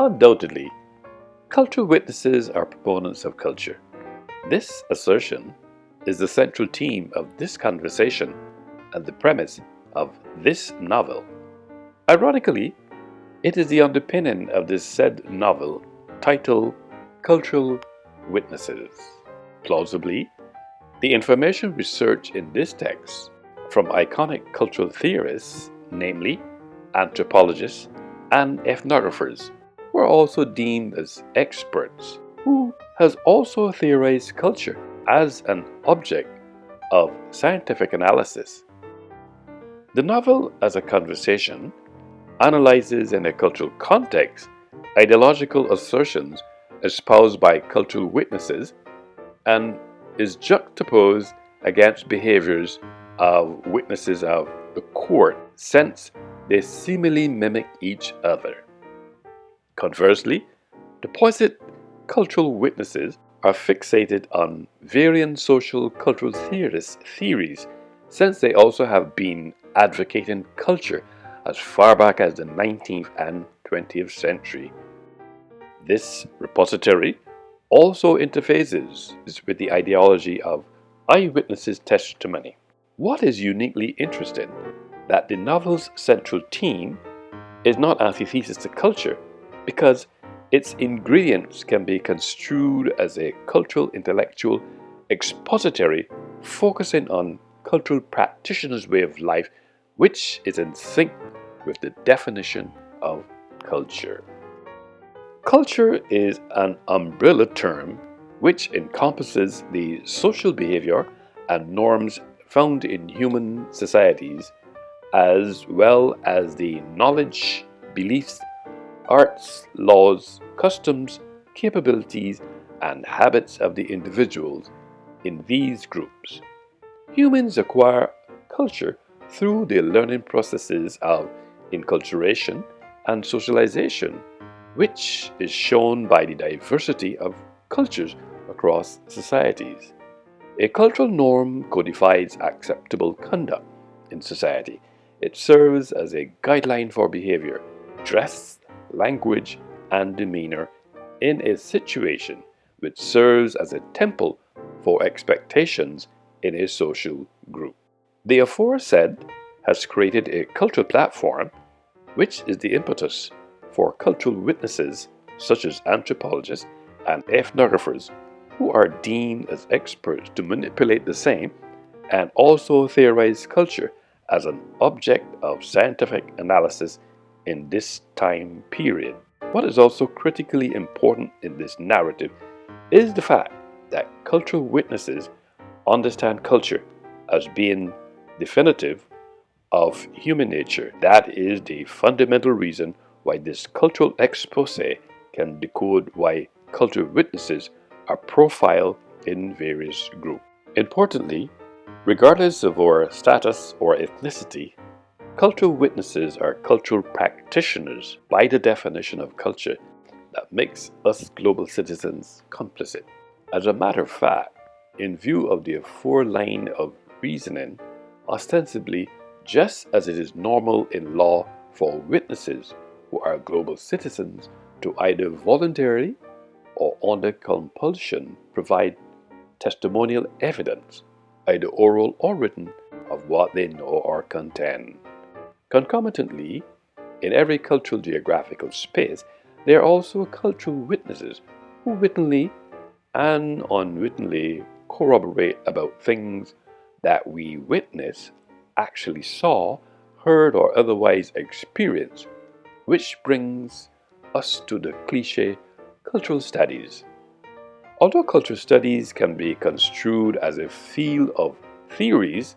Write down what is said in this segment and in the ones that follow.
Undoubtedly, cultural witnesses are proponents of culture. This assertion is the central theme of this conversation and the premise of this novel. Ironically, it is the underpinning of this said novel titled Cultural Witnesses. Plausibly, the information researched in this text from iconic cultural theorists, namely anthropologists and ethnographers, were also deemed as experts, who has also theorized culture as an object of scientific analysis. The novel, as a conversation, analyzes in a cultural context ideological assertions espoused by cultural witnesses and is juxtaposed against behaviors of witnesses of the court, since they seemingly mimic each other. Conversely, the posite cultural witnesses are fixated on varying social cultural theories, since they also have been advocating culture as far back as the 19th and 20th century. This repository also interfaces with the ideology of eyewitnesses' testimony. What is uniquely interesting that the novel's central theme is not antithesis to culture, because its ingredients can be construed as a cultural intellectual expository focusing on cultural practitioners' way of life, which is in sync with the definition of culture. Culture is an umbrella term which encompasses the social behavior and norms found in human societies, as well as the knowledge, beliefs, arts, laws, customs, capabilities, and habits of the individuals in these groups. Humans acquire culture through the learning processes of enculturation and socialization, which is shown by the diversity of cultures across societies. A cultural norm codifies acceptable conduct in society. It serves as a guideline for behavior, dress, language, and demeanor in a situation, which serves as a temple for expectations in a social group. The aforesaid has created a cultural platform, which is the impetus for cultural witnesses such as anthropologists and ethnographers, who are deemed as experts to manipulate the same and also theorize culture as an object of scientific analysis in this time period. What is also critically important in this narrative is the fact that cultural witnesses understand culture as being definitive of human nature. That is the fundamental reason why this cultural expose can decode why cultural witnesses are profiled in various groups. Importantly, regardless of our status or ethnicity, cultural witnesses are cultural practitioners by the definition of culture that makes us global citizens complicit. As a matter of fact, in view of the aforeline of reasoning, ostensibly, just as it is normal in law for witnesses who are global citizens to either voluntarily or under compulsion provide testimonial evidence, either oral or written, of what they know or contend. Concomitantly, in every cultural geographical space, there are also cultural witnesses who wittingly and unwittingly corroborate about things that we witness, actually saw, heard, or otherwise experienced, which brings us to the cliché cultural studies. Although cultural studies can be construed as a field of theories,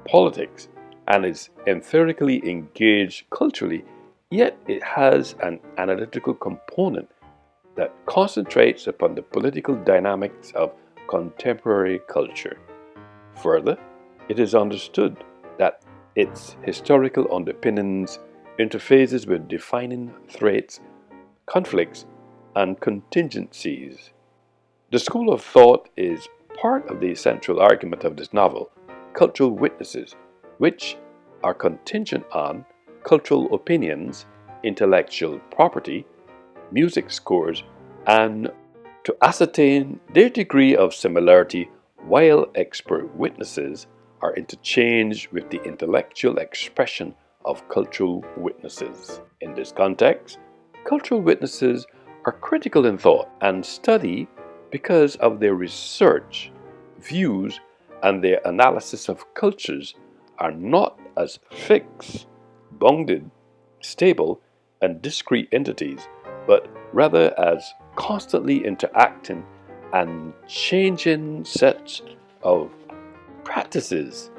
politics, and is empirically engaged culturally, yet it has an analytical component that concentrates upon the political dynamics of contemporary culture. Further, it is understood that its historical underpinnings interfaces with defining threats, conflicts, and contingencies. The school of thought is part of the central argument of this novel, cultural witnesses, which are contingent on cultural opinions, intellectual property, music scores, and to ascertain their degree of similarity, while expert witnesses are interchanged with the intellectual expression of cultural witnesses. In this context, cultural witnesses are critical in thought and study because of their research, views, and their analysis of cultures are not as fixed, bounded, stable, and discrete entities, but rather as constantly interacting and changing sets of practices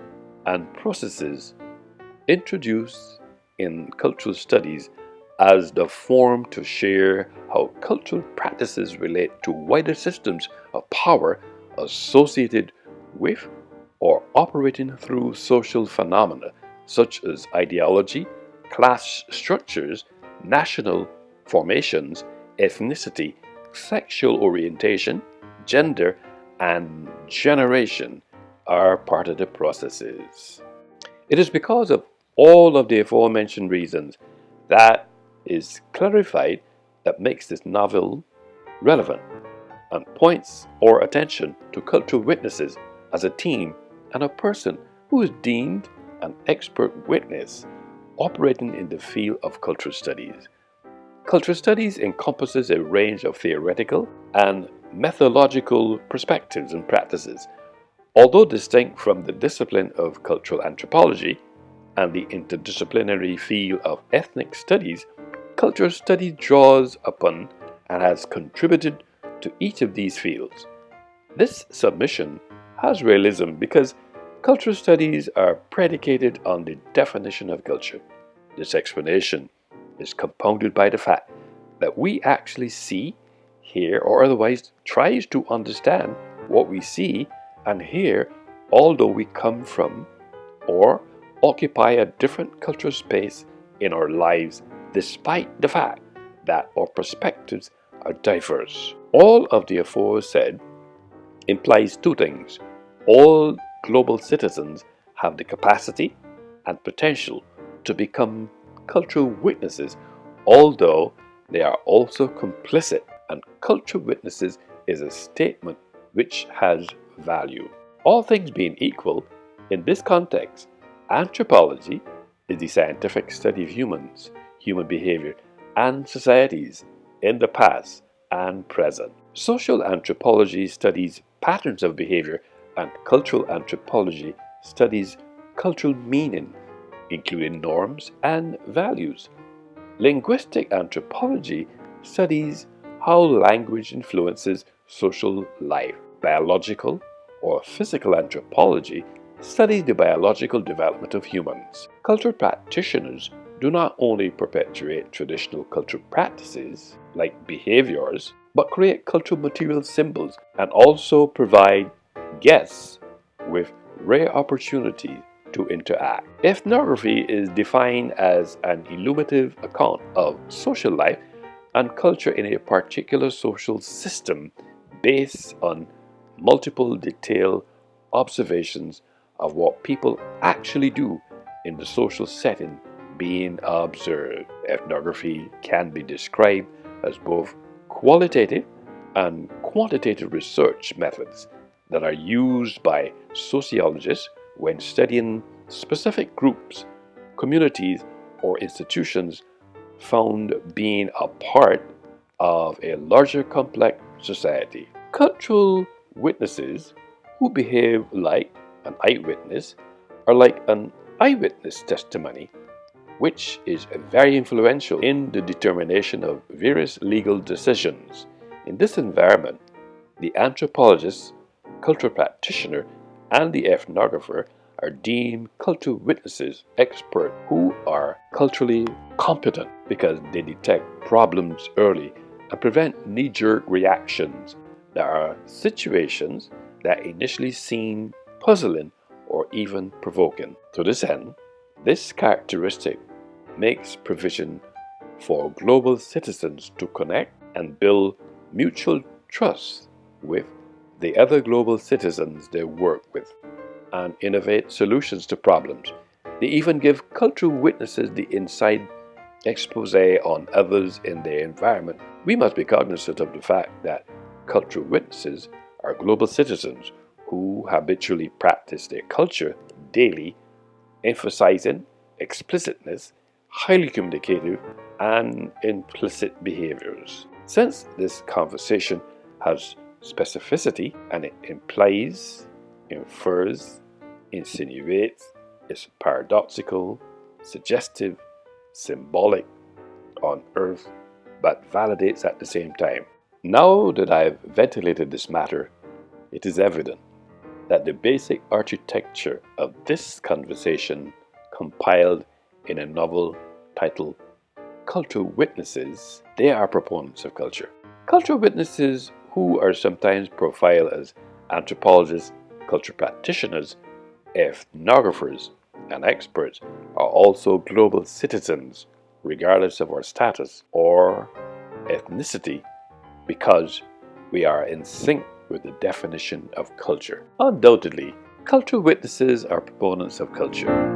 and processes introduced in cultural studies as the form to share how cultural practices relate to wider systems of power associated with or operating through social phenomena such as ideology, class structures, national formations, ethnicity, sexual orientation, gender, and generation are part of the processes. It is because of all of the aforementioned reasons that is clarified that makes this novel relevant and points our attention to cultural witnesses as a team and a person who is deemed an expert witness operating in the field of cultural studies. Cultural studies encompasses a range of theoretical and methodological perspectives and practices. Although distinct from the discipline of cultural anthropology and the interdisciplinary field of ethnic studies, cultural study draws upon and has contributed to each of these fields. This submission has realism because cultural studies are predicated on the definition of culture. This explanation is compounded by the fact that we actually see, hear, or otherwise tries to understand what we see and hear, although we come from or occupy a different cultural space in our lives, despite the fact that our perspectives are diverse. All of the aforesaid implies two things. All global citizens have the capacity and potential to become cultural witnesses, although they are also complicit, and cultural witnesses is a statement which has value. All things being equal, in this context, anthropology is the scientific study of humans, human behavior, and societies in the past and present. Social anthropology studies patterns of behavior, and cultural anthropology studies cultural meaning, including norms and values. Linguistic anthropology studies how language influences social life. Biological or physical anthropology studies the biological development of humans. Cultural practitioners do not only perpetuate traditional cultural practices like behaviors, but create cultural material symbols and also provide guests with rare opportunity to interact. Ethnography is defined as an illuminative account of social life and culture in a particular social system based on multiple detailed observations of what people actually do in the social setting being observed. Ethnography can be described as both qualitative and quantitative research methods that are used by sociologists when studying specific groups, communities, or institutions found being a part of a larger complex society. Cultural witnesses who behave like an eyewitness are like an eyewitness testimony, which is very influential in the determination of various legal decisions. In this environment, the anthropologist, cultural practitioner, and the ethnographer are deemed cultural witnesses, experts who are culturally competent because they detect problems early and prevent knee-jerk reactions. There are situations that initially seem puzzling or even provoking. To this end, this characteristic makes provision for global citizens to connect and build mutual trust with the other global citizens they work with and innovate solutions to problems. They even give cultural witnesses the inside expose on others in their environment, we must be cognizant of the fact that cultural witnesses are global citizens who habitually practice their culture daily, emphasizing explicitness, highly communicative, and implicit behaviors. Since this conversation has specificity and it implies, infers, insinuates, is paradoxical, suggestive, symbolic, unearthed, but validates at the same time. Now that I've ventilated this matter, it is evident that the basic architecture of this conversation, compiled in a novel titled Cultural Witnesses, they are proponents of culture. Cultural witnesses, who are sometimes profiled as anthropologists, culture practitioners, ethnographers, and experts, are also global citizens, regardless of our status or ethnicity, because we are in sync with the definition of culture. Undoubtedly, cultural witnesses are proponents of culture.